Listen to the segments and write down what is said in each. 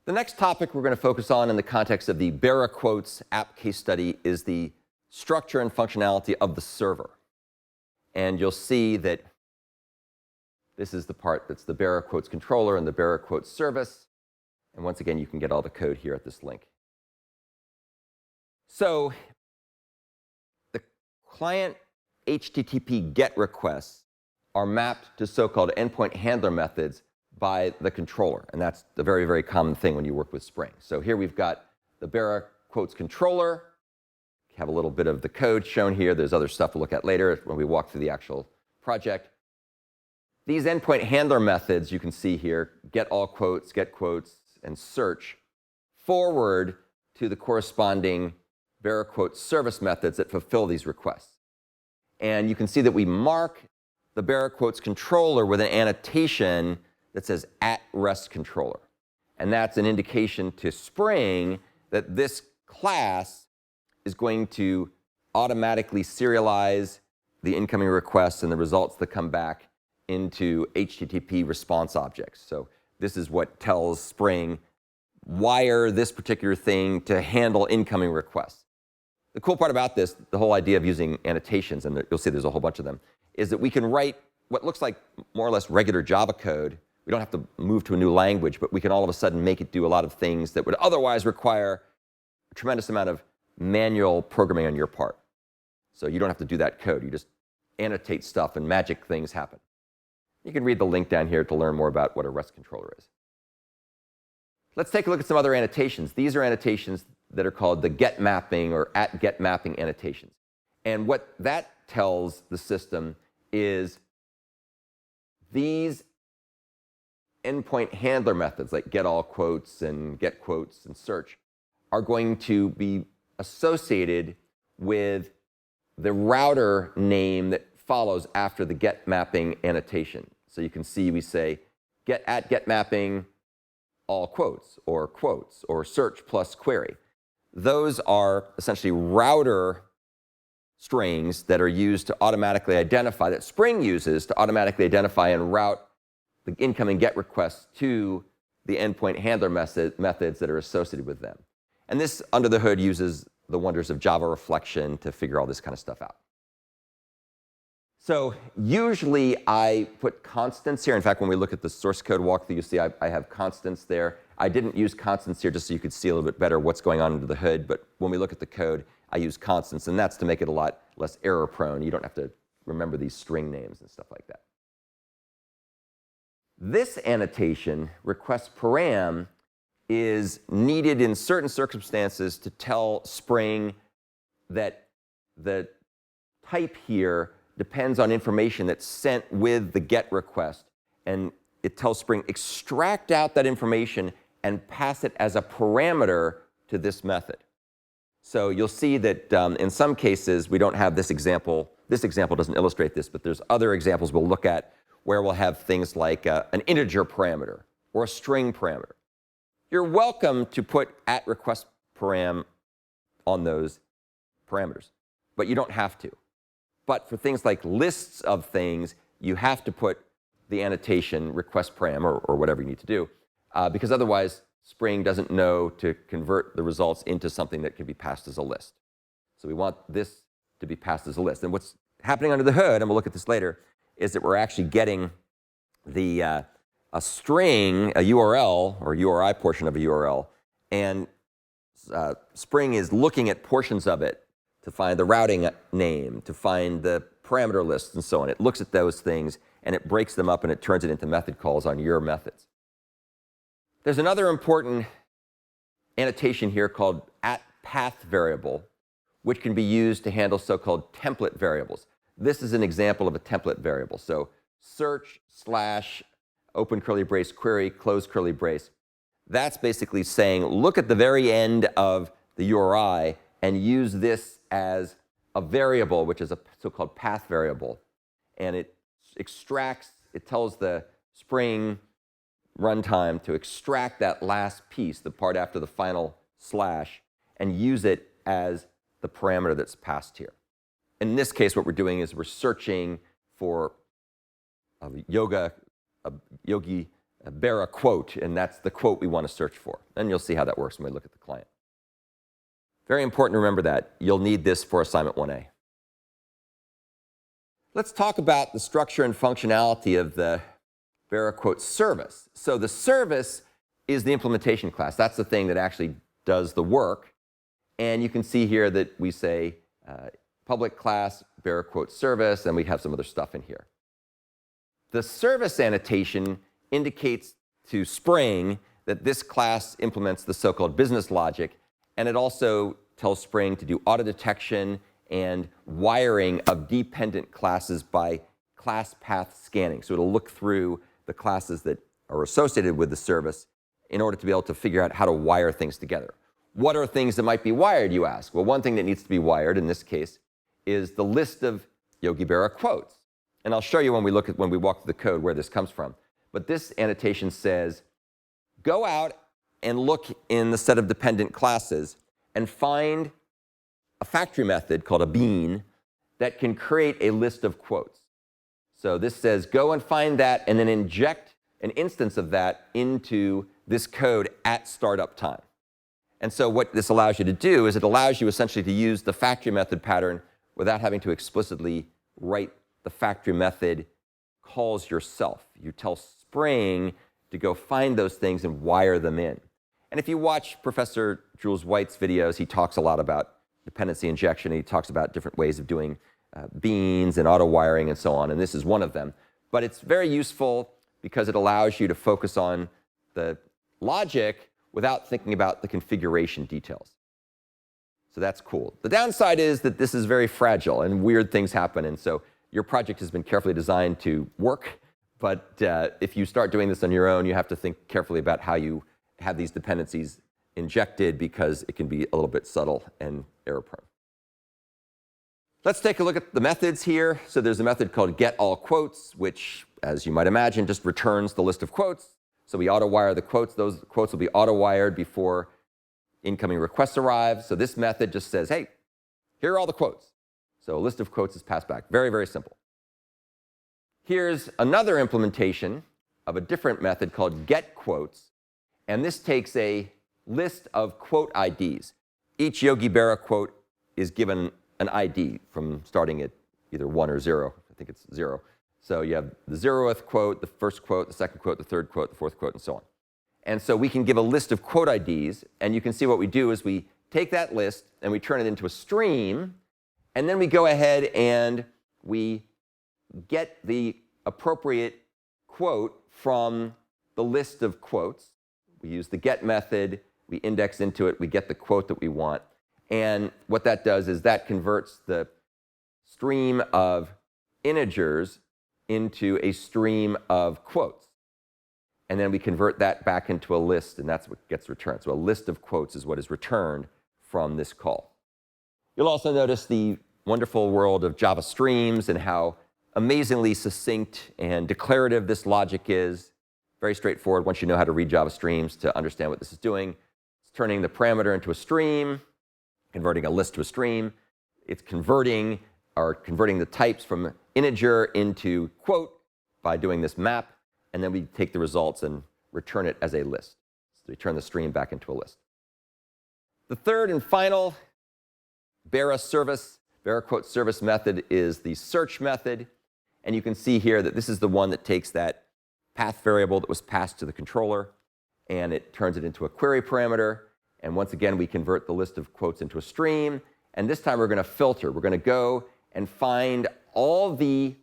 The next topic we're going to focus on in the context of the BerraQuotes app case study is the structure and functionality of the server. And you'll see that this is the part that's the BerraQuotesController and the BerraQuotesService. And once again, you can get all the code here at this link. So the client HTTP GET requests are mapped to so-called endpoint handler methods by the controller. And that's the very, very common thing when you work with Spring. So here we've got the BerraQuotesController. Have a little bit of the code shown here. There's other stuff we'll look at later when we walk through the actual project. These endpoint handler methods you can see here, get all quotes, get quotes, and search, forward to the corresponding BerraQuotesService methods that fulfill these requests. And you can see that we mark the BerraQuotesController with an annotation that says @REST_controller. And that's an indication to Spring that this class is going to automatically serialize the incoming requests and the results that come back into HTTP response objects. So this is what tells Spring, wire this particular thing to handle incoming requests. The cool part about this, the whole idea of using annotations, and you'll see there's a whole bunch of them, is that we can write what looks like more or less regular Java code. We don't have to move to a new language, but we can all of a sudden make it do a lot of things that would otherwise require a tremendous amount of manual programming on your part. So you don't have to do that code. You just annotate stuff and magic things happen. You can read the link down here to learn more about what a REST controller is. Let's take a look at some other annotations. These are annotations that are called the get mapping or @get mapping annotations. And what that tells the system is these endpoint handler methods like get all quotes and get quotes and search are going to be associated with the router name that follows after the get mapping annotation. So you can see we say get mapping all quotes or search plus query. Those are essentially router strings that are used to automatically identify, that Spring uses to automatically identify and route the incoming GET requests to the endpoint handler methods that are associated with them. And this, under the hood, uses the wonders of Java reflection to figure all this kind of stuff out. So usually I put constants here. In fact, when we look at the source code walkthrough, you see I have constants there. I didn't use constants here just so you could see a little bit better what's going on under the hood. But when we look at the code, I use constants. And that's to make it a lot less error prone. You don't have to remember these string names and stuff like that. This annotation, request param, is needed in certain circumstances to tell Spring that the type here depends on information that's sent with the GET request. And it tells Spring, extract out that information and pass it as a parameter to this method. So you'll see that in some cases, we don't have this example. This example doesn't illustrate this, but there's other examples we'll look at where we'll have things like an integer parameter or a string parameter. You're welcome to put @request_param on those parameters, but you don't have to. But for things like lists of things, you have to put the annotation request_param or whatever you need to do, because otherwise Spring doesn't know to convert the results into something that can be passed as a list. So we want this to be passed as a list. And what's happening under the hood, and we'll look at this later, is that we're actually getting the a string, a URL, or URI portion of a URL, and Spring is looking at portions of it to find the routing name, to find the parameter lists, and so on. It looks at those things, and it breaks them up, and it turns it into method calls on your methods. There's another important annotation here called @path_variable, which can be used to handle so-called template variables. This is an example of a template variable. So search / open curly brace query, close curly brace. That's basically saying, look at the very end of the URI and use this as a variable, which is a so-called path variable. And it extracts, it tells the Spring runtime to extract that last piece, the part after the final slash, and use it as the parameter that's passed here. In this case, what we're doing is we're searching for Yogi BerraQuote, and that's the quote we want to search for. And you'll see how that works when we look at the client. Very important to remember that. You'll need this for assignment 1A. Let's talk about the structure and functionality of the BerraQuotes service. So the service is the implementation class. That's the thing that actually does the work. And you can see here that we say public class, BerraQuotes service, and we have some other stuff in here. The service annotation indicates to Spring that this class implements the so-called business logic, and it also tells Spring to do auto detection and wiring of dependent classes by class path scanning. So it'll look through the classes that are associated with the service in order to be able to figure out how to wire things together. What are things that might be wired, you ask? Well, one thing that needs to be wired in this case is the list of Yogi Berra quotes. And I'll show you when we walk through the code where this comes from. But this annotation says, go out and look in the set of dependent classes and find a factory method called a bean that can create a list of quotes. So this says, go and find that and then inject an instance of that into this code at startup time. And so what this allows you to do is it allows you essentially to use the factory method pattern without having to explicitly write the factory method calls yourself. You tell Spring to go find those things and wire them in. And if you watch Professor Jules White's videos, he talks a lot about dependency injection. He talks about different ways of doing beans and auto wiring and so on, and this is one of them. But it's very useful because it allows you to focus on the logic without thinking about the configuration details. So that's cool. The downside is that this is very fragile and weird things happen, and so your project has been carefully designed to work, but if you start doing this on your own, you have to think carefully about how you have these dependencies injected because it can be a little bit subtle and error-prone. Let's take a look at the methods here. So there's a method called getAllQuotes, which, as you might imagine, just returns the list of quotes. So we auto-wire the quotes. Those quotes will be auto-wired before incoming requests arrive. So this method just says, hey, here are all the quotes. So a list of quotes is passed back. Very, very simple. Here's another implementation of a different method called getQuotes. And this takes a list of quote IDs. Each Yogi Berra quote is given an ID from starting at either 1 or 0. I think it's 0. So you have the 0th quote, the first quote, the second quote, the third quote, the fourth quote, and so on. And so we can give a list of quote IDs, and you can see what we do is we take that list and we turn it into a stream, and then we go ahead and we get the appropriate quote from the list of quotes. We use the get method, we index into it, we get the quote that we want. And what that does is that converts the stream of integers into a stream of quotes. And then we convert that back into a list, and that's what gets returned. So a list of quotes is what is returned from this call. You'll also notice the wonderful world of Java streams and how amazingly succinct and declarative this logic is. Very straightforward once you know how to read Java streams to understand what this is doing. It's turning the parameter into a stream, converting a list to a stream. It's converting the types from integer into quote by doing this map, and then we take the results and return it as a list. So we turn the stream back into a list. The third and final BerraQuotesService service method is the search method. And you can see here that this is the one that takes that path variable that was passed to the controller, and it turns it into a query parameter. And once again, we convert the list of quotes into a stream. And this time, we're going to filter. We're going to go and find all the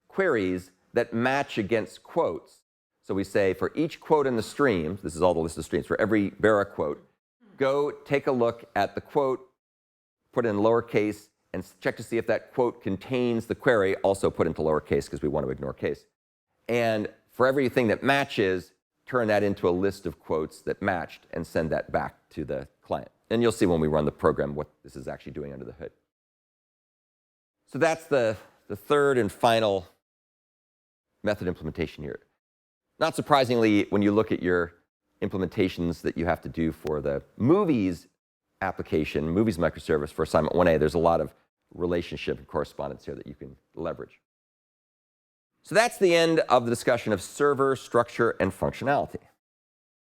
queries that match against quotes. So we say for each quote in the stream, this is all the list of streams, for every Berra quote, go take a look at the quote, put it in lowercase, and check to see if that quote contains the query, also put into lowercase because we want to ignore case. And for everything that matches, turn that into a list of quotes that matched and send that back to the client. And you'll see when we run the program what this is actually doing under the hood. So that's the third and final method implementation here. Not surprisingly, when you look at your implementations that you have to do for the movies application, movies microservice for assignment 1A, there's a lot of relationship and correspondence here that you can leverage. So that's the end of the discussion of server structure and functionality.